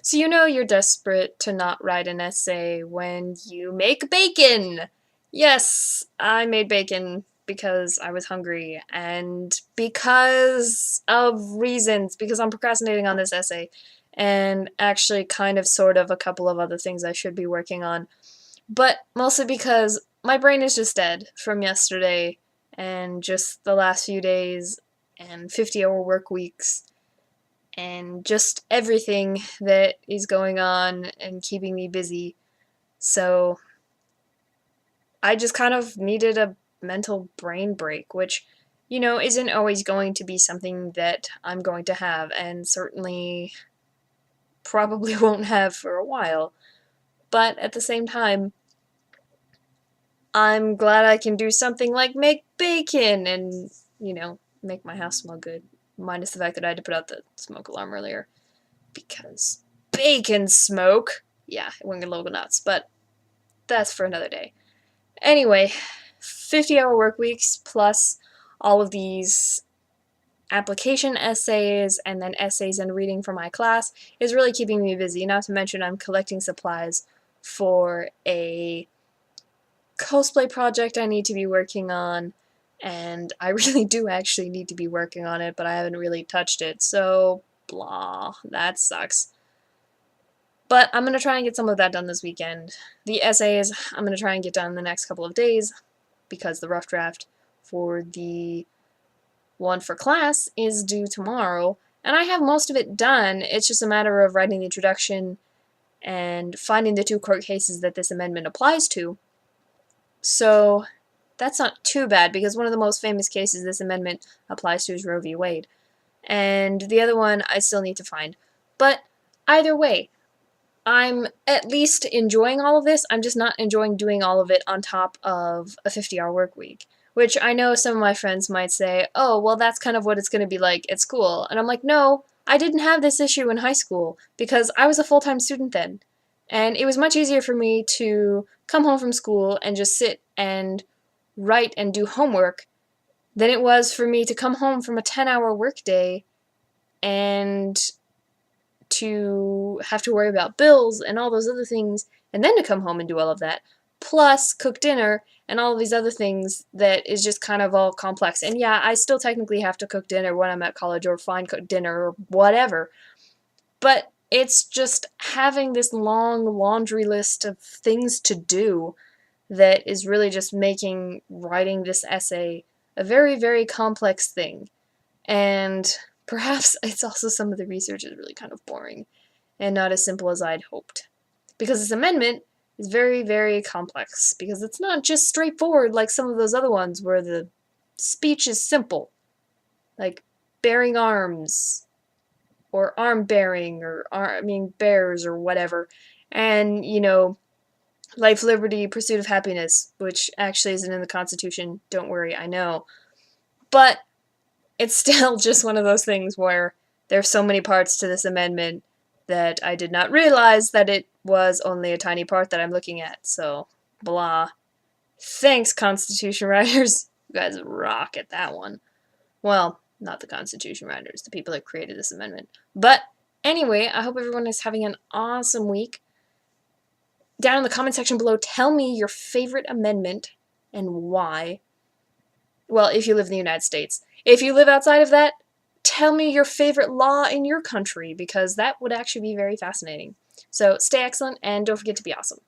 So you know you're desperate to not write an essay when you make bacon! Yes, I made bacon because I was hungry and because of reasons, because I'm procrastinating on this essay and actually kind of sort of a couple of other things I should be working on. But mostly because my brain is just dead from yesterday and just the last few days and 50-hour work weeks and just everything that is going on and keeping me busy. So I just kind of needed a mental brain break, which, isn't always going to be something that I'm going to have, and certainly probably won't have for a while. But at the same time, I'm glad I can do something like make bacon and, make my house smell good. Minus the fact that I had to put out the smoke alarm earlier. Because bacon smoke! Yeah, it went a little nuts, but that's for another day. Anyway, 50-hour work weeks plus all of these application essays and then essays and reading for my class is really keeping me busy. Not to mention I'm collecting supplies for a cosplay project I need to be working on, and I really do actually need to be working on it, but I haven't really touched it, so blah, that sucks. But I'm going to try and get some of that done this weekend. The essays I'm going to try and get done in the next couple of days, because the rough draft for the one for class is due tomorrow, and I have most of it done. It's just a matter of writing the introduction and finding the two court cases that this amendment applies to. So that's not too bad, because one of the most famous cases this amendment applies to is Roe v. Wade. And the other one I still need to find. But either way, I'm at least enjoying all of this. I'm just not enjoying doing all of it on top of a 50-hour work week. Which I know some of my friends might say, oh, well, that's kind of what it's going to be like at school. And I'm like, no, I didn't have this issue in high school because I was a full-time student then. And it was much easier for me to come home from school and just sit and write and do homework than it was for me to come home from a 10-hour workday and to have to worry about bills and all those other things, and then to come home and do all of that, plus cook dinner and all of these other things that is just kind of all complex. And yeah, I still technically have to cook dinner when I'm at college, or find cook dinner, or whatever. But it's just having this long laundry list of things to do that is really just making writing this essay a very, very complex thing. And perhaps it's also some of the research is really kind of boring and not as simple as I'd hoped. Because this amendment is very, very complex, because it's not just straightforward like some of those other ones where the speech is simple, like bearing arms, or arm bearing, or bears, or whatever. And, life, liberty, pursuit of happiness, which actually isn't in the Constitution, don't worry, I know. But it's still just one of those things where there's so many parts to this amendment that I did not realize that it was only a tiny part that I'm looking at, so blah. Thanks, Constitution writers. You guys rock at that one. Well, not the Constitution writers, the people that created this amendment. But anyway, I hope everyone is having an awesome week. Down in the comment section below, tell me your favorite amendment and why. Well, if you live in the United States. If you live outside of that, tell me your favorite law in your country, because that would actually be very fascinating. So stay excellent, and don't forget to be awesome.